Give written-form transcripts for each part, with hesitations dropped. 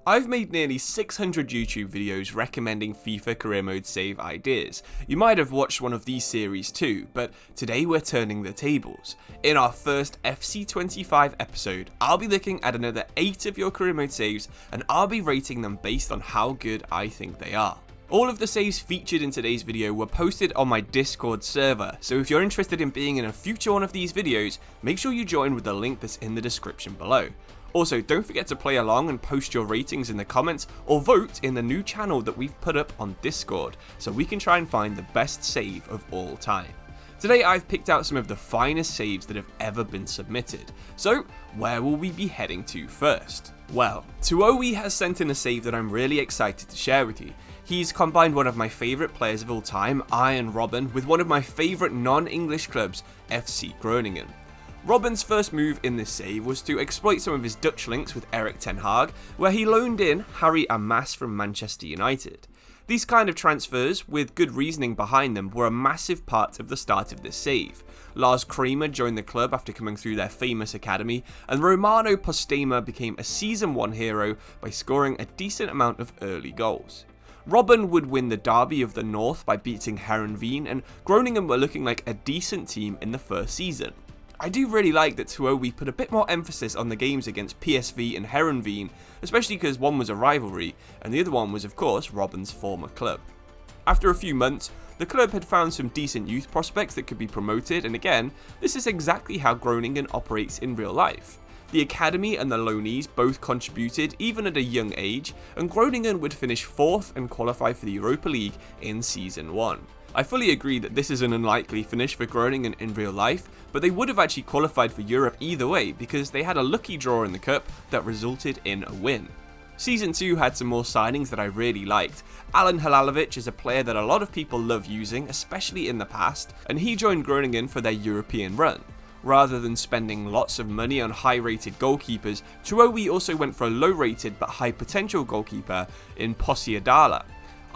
I've made nearly 600 YouTube videos recommending FIFA career mode save ideas. You might have watched one of these series too, but today we're turning the tables. In our first FC25 episode, I'll be looking at another 8 of your career mode saves and I'll be rating them based on how good I think they are. All of the saves featured in today's video were posted on my Discord server, so if you're interested in being in a future one of these videos, make sure you join with the link that's in the description below. Also, don't forget to play along and post your ratings in the comments or vote in the new channel that we've put up on Discord, so we can try and find the best save of all time. Today I've picked out some of the finest saves that have ever been submitted. So, where will we be heading to first? Well, Tuowi has sent in a save that I'm really excited to share with you. He's combined one of my favourite players of all time, Robben, with one of my favourite non-English clubs, FC Groningen. Robben's first move in this save was to exploit some of his Dutch links with Erik ten Hag, where he loaned in Harry Palmas from Manchester United. These kind of transfers, with good reasoning behind them, were a massive part of the start of this save. Lars Kramer joined the club after coming through their famous academy, and Romano Postema became a Season 1 hero by scoring a decent amount of early goals. Robben would win the Derby of the North by beating Heerenveen, and Groningen were looking like a decent team in the first season. I do really like that Tuowi put a bit more emphasis on the games against PSV and Heerenveen, especially because one was a rivalry, and the other one was of course Robben's former club. After a few months, the club had found some decent youth prospects that could be promoted, and again, this is exactly how Groningen operates in real life. The academy and the loanees both contributed even at a young age, and Groningen would finish 4th and qualify for the Europa League in Season 1. I fully agree that this is an unlikely finish for Groningen in real life, but they would have actually qualified for Europe either way because they had a lucky draw in the cup that resulted in a win. Season 2 had some more signings that I really liked. Alen Halalovic is a player that a lot of people love using, especially in the past, and he joined Groningen for their European run. Rather than spending lots of money on high-rated goalkeepers, Tuowi also went for a low-rated but high-potential goalkeeper in Possi Adala.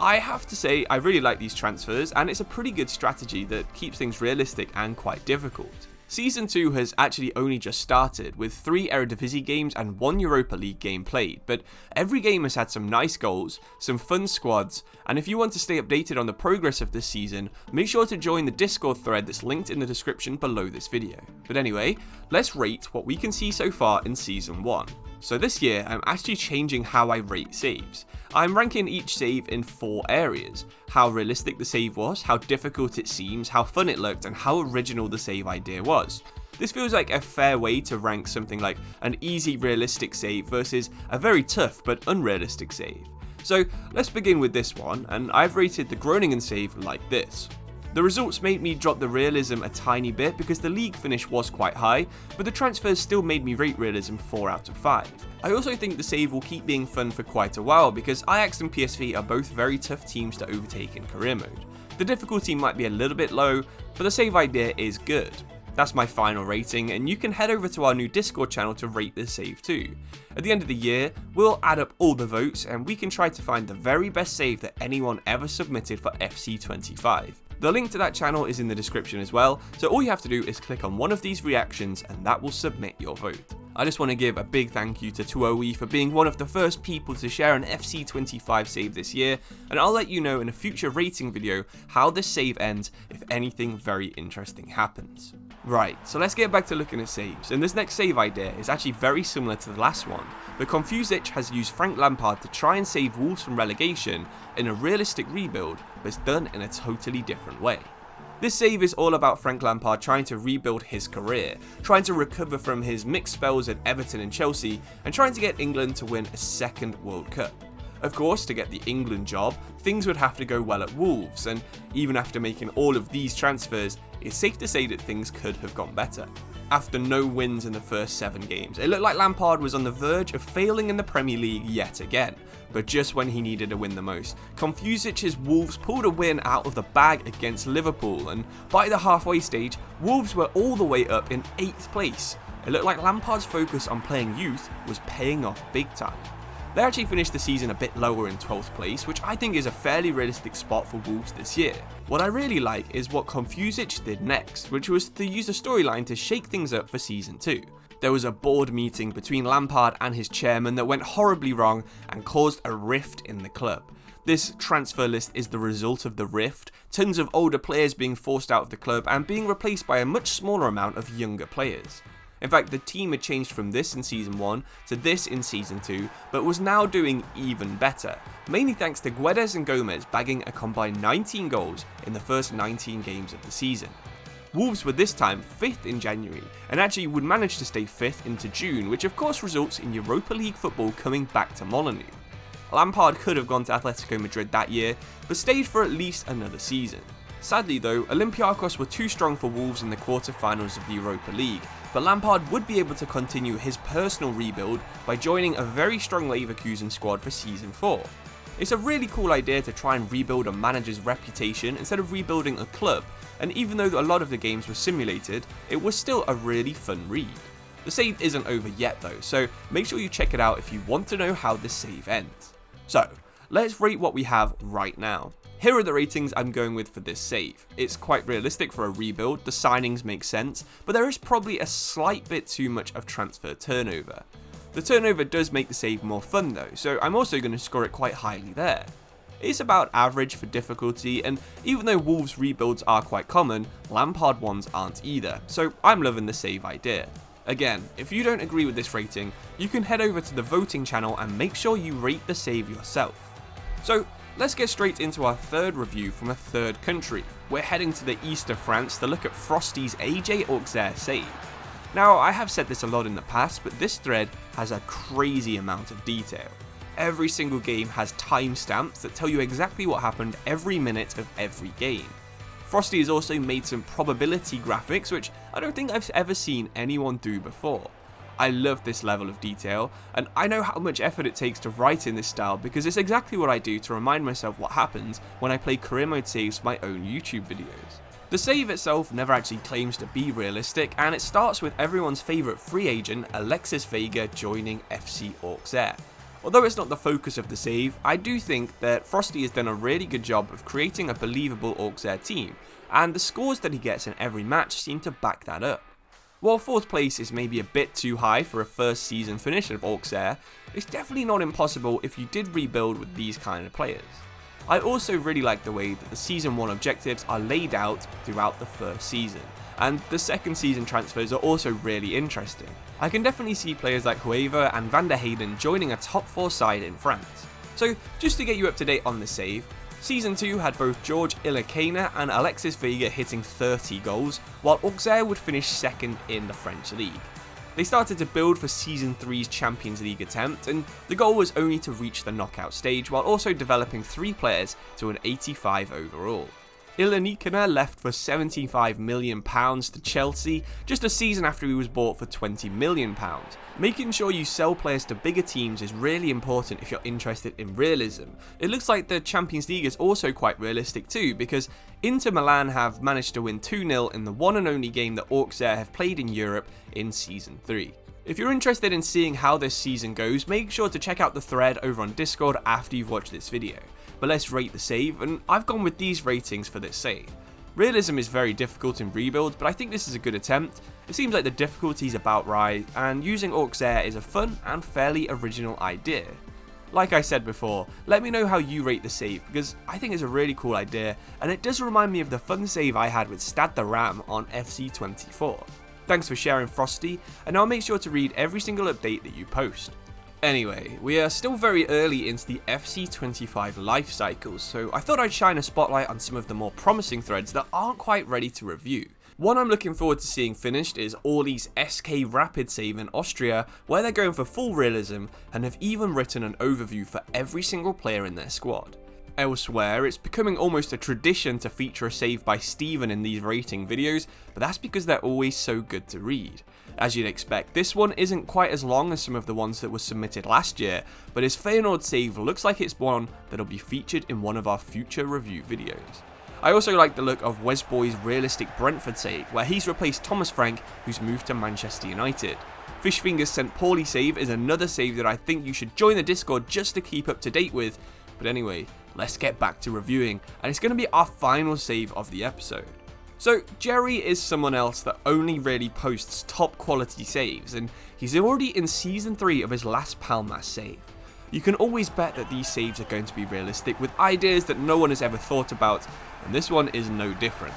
I have to say I really like these transfers, and it's a pretty good strategy that keeps things realistic and quite difficult. Season 2 has actually only just started, with 3 Eredivisie games and 1 Europa League game played, but every game has had some nice goals, some fun squads, and if you want to stay updated on the progress of this season, make sure to join the Discord thread that's linked in the description below this video. But anyway, let's rate what we can see so far in Season 1. So this year, I'm actually changing how I rate saves. I'm ranking each save in 4 areas: how realistic the save was, how difficult it seems, how fun it looked, and how original the save idea was. This feels like a fair way to rank something like an easy realistic save versus a very tough but unrealistic save. So let's begin with this one, and I've rated the Groningen save like this. The results made me drop the realism a tiny bit because the league finish was quite high, but the transfers still made me rate realism 4 out of 5. I also think the save will keep being fun for quite a while because Ajax and PSV are both very tough teams to overtake in career mode. The difficulty might be a little bit low, but the save idea is good. That's my final rating, and you can head over to our new Discord channel to rate this save too. At the end of the year, we'll add up all the votes and we can try to find the very best save that anyone ever submitted for FC25. The link to that channel is in the description as well, so all you have to do is click on one of these reactions and that will submit your vote. I just want to give a big thank you to Tuowi for being one of the first people to share an FC25 save this year, and I'll let you know in a future rating video how this save ends if anything very interesting happens. Right, so let's get back to looking at saves, and this next save idea is actually very similar to the last one, but Enquiries has used Frank Lampard to try and save Wolves from relegation in a realistic rebuild, but it's done in a totally different way. This save is all about Frank Lampard trying to rebuild his career, trying to recover from his mixed spells at Everton and Chelsea, and trying to get England to win a second World Cup. Of course, to get the England job, things would have to go well at Wolves, and even after making all of these transfers, it's safe to say that things could have gone better. After no wins in the first 7 games, it looked like Lampard was on the verge of failing in the Premier League yet again. But just when he needed a win the most, Enquieries' Wolves pulled a win out of the bag against Liverpool, and by the halfway stage, Wolves were all the way up in 8th place. It looked like Lampard's focus on playing youth was paying off big time. They actually finished the season a bit lower in 12th place, which I think is a fairly realistic spot for Wolves this year. What I really like is what Enquieries did next, which was to use a storyline to shake things up for Season 2. There was a board meeting between Lampard and his chairman that went horribly wrong and caused a rift in the club. This transfer list is the result of the rift, tons of older players being forced out of the club and being replaced by a much smaller amount of younger players. In fact, the team had changed from this in Season 1 to this in Season 2, but was now doing even better, mainly thanks to Guedes and Gomez bagging a combined 19 goals in the first 19 games of the season. Wolves were this time 5th in January, and actually would manage to stay 5th into June, which of course results in Europa League football coming back to Molineux. Lampard could have gone to Atletico Madrid that year, but stayed for at least another season. Sadly though, Olympiacos were too strong for Wolves in the quarter-finals of the Europa League, but Lampard would be able to continue his personal rebuild by joining a very strong Leverkusen squad for Season 4. It's a really cool idea to try and rebuild a manager's reputation instead of rebuilding a club, and even though a lot of the games were simulated, it was still a really fun read. The save isn't over yet though, so make sure you check it out if you want to know how the save ends. So, let's rate what we have right now. Here are the ratings I'm going with for this save. It's quite realistic for a rebuild, the signings make sense, but there is probably a slight bit too much of transfer turnover. The turnover does make the save more fun though, so I'm also going to score it quite highly there. It's about average for difficulty, and even though Wolves rebuilds are quite common, Lampard ones aren't either, so I'm loving the save idea. Again, if you don't agree with this rating, you can head over to the voting channel and make sure you rate the save yourself. So let's get straight into our third review from a third country. We're heading to the east of France to look at Frosty's AJ Auxerre save. Now, I have said this a lot in the past, but this thread has a crazy amount of detail. Every single game has timestamps that tell you exactly what happened every minute of every game. Frosty has also made some probability graphics, which I don't think I've ever seen anyone do before. I love this level of detail, and I know how much effort it takes to write in this style because it's exactly what I do to remind myself what happens when I play career mode saves for my own YouTube videos. The save itself never actually claims to be realistic, and it starts with everyone's favourite free agent Alexis Vega joining FC Auxerre. Although it's not the focus of the save, I do think that Frosty has done a really good job of creating a believable Auxerre team, and the scores that he gets in every match seem to back that up. While 4th place is maybe a bit too high for a first season finish of Auxerre, it's definitely not impossible if you did rebuild with these kind of players. I also really like the way that the Season 1 objectives are laid out throughout the first season, and the second season transfers are also really interesting. I can definitely see players like Hueva and Van der Heyden joining a top 4 side in France. So just to get you up to date on the save, Season 2 had both George Ilakena and Alexis Vega hitting 30 goals, while Auxerre would finish 2nd in the French league. They started to build for Season 3's Champions League attempt, and the goal was only to reach the knockout stage while also developing 3 players to an 85 overall. Ilakena left for £75 million to Chelsea just a season after he was bought for £20 million. Making sure you sell players to bigger teams is really important if you're interested in realism. It looks like the Champions League is also quite realistic too, because Inter Milan have managed to win 2-0 in the one and only game that Auxerre have played in Europe in Season 3. If you're interested in seeing how this season goes, make sure to check out the thread over on Discord after you've watched this video. But let's rate the save, and I've gone with these ratings for this save. Realism is very difficult in rebuilds, but I think this is a good attempt. It seems like the difficulty is about right, and using Auxerre is a fun and fairly original idea. Like I said before, let me know how you rate the save, because I think it's a really cool idea, and it does remind me of the fun save I had with Stad the Ram on FC25. Thanks for sharing, Frosty, and I'll make sure to read every single update that you post. Anyway, we are still very early into the FC25 life cycles, so I thought I'd shine a spotlight on some of the more promising threads that aren't quite ready to review. One I'm looking forward to seeing finished is Orly's SK Rapid save in Austria, where they're going for full realism and have even written an overview for every single player in their squad. Elsewhere, it's becoming almost a tradition to feature a save by Steven in these rating videos, but that's because they're always so good to read. As you'd expect, this one isn't quite as long as some of the ones that were submitted last year, but his Feyenoord save looks like it's one that'll be featured in one of our future review videos. I also like the look of Wesboy's realistic Brentford save, where he's replaced Thomas Frank, who's moved to Manchester United. Fishfinger's St. Pauli save is another save that I think you should join the Discord just to keep up to date with, but anyway, let's get back to reviewing, and it's going to be our final save of the episode. So Jerry is someone else that only really posts top quality saves, and he's already in season 3 of his last Palmas save. You can always bet that these saves are going to be realistic with ideas that no one has ever thought about, and this one is no different.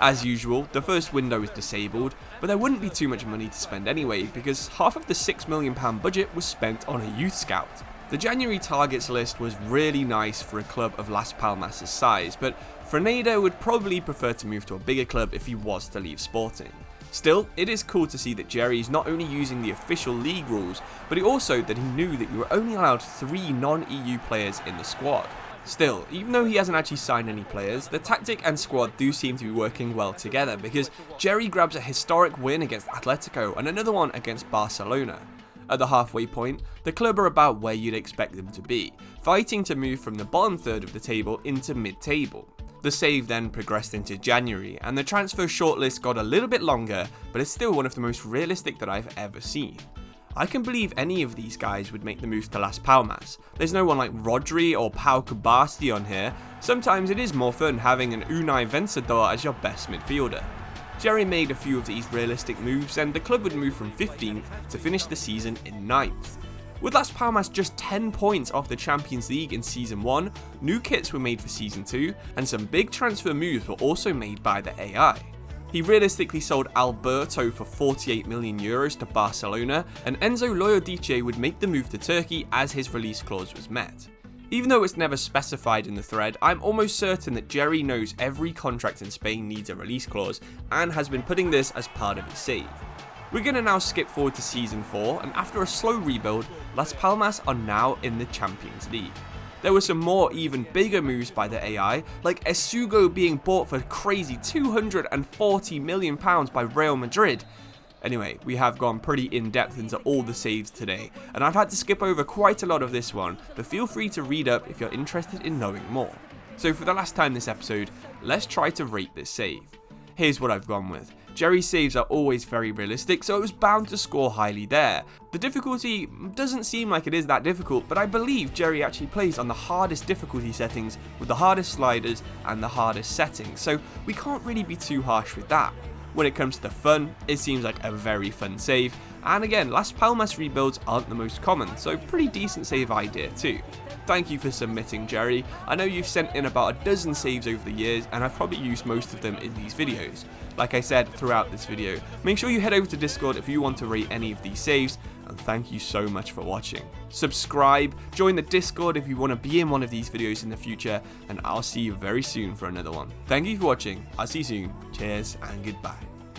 As usual, the first window is disabled, but there wouldn't be too much money to spend anyway because half of the £6 million budget was spent on a youth scout. The January targets list was really nice for a club of Las Palmas' size, but Frenada would probably prefer to move to a bigger club if he was to leave Sporting. Still, it is cool to see that Jerry is not only using the official league rules, but also that he knew that you were only allowed 3 non-EU players in the squad. Still, even though he hasn't actually signed any players, the tactic and squad do seem to be working well together because Jerry grabs a historic win against Atletico and another one against Barcelona. At the halfway point, the club are about where you'd expect them to be, fighting to move from the bottom third of the table into mid-table. The save then progressed into January, and the transfer shortlist got a little bit longer, but it's still one of the most realistic that I've ever seen. I can believe any of these guys would make the move to Las Palmas. There's no one like Rodri or Pau Kubasti on here. Sometimes it is more fun having an Unai Vencedor as your best midfielder. Jerry made a few of these realistic moves and the club would move from 15th to finish the season in 9th. With Las Palmas just 10 points off the Champions League in Season 1, new kits were made for Season 2, and some big transfer moves were also made by the AI. He realistically sold Alberto for €48 million to Barcelona, and Enzo Loyodice would make the move to Turkey as his release clause was met. Even though it's never specified in the thread, I'm almost certain that Jerry knows every contract in Spain needs a release clause, and has been putting this as part of his save. We're going to now skip forward to Season 4, and after a slow rebuild, Las Palmas are now in the Champions League. There were some more even bigger moves by the AI, like Esugo being bought for crazy £240 million by Real Madrid. Anyway, we have gone pretty in-depth into all the saves today, and I've had to skip over quite a lot of this one, but feel free to read up if you're interested in knowing more. So for the last time this episode, let's try to rate this save. Here's what I've gone with. Jerry's saves are always very realistic, so it was bound to score highly there. The difficulty doesn't seem like it is that difficult, but I believe Jerry actually plays on the hardest difficulty settings with the hardest sliders and the hardest settings, so we can't really be too harsh with that. When it comes to the fun, it seems like a very fun save, and again, Las Palmas rebuilds aren't the most common, so pretty decent save idea too. Thank you for submitting, Jerry. I know you've sent in about a dozen saves over the years, and I've probably used most of them in these videos. Like I said throughout this video, make sure you head over to Discord if you want to rate any of these saves, and thank you so much for watching. Subscribe, join the Discord if you want to be in one of these videos in the future, and I'll see you very soon for another one. Thank you for watching, I'll see you soon, cheers and goodbye.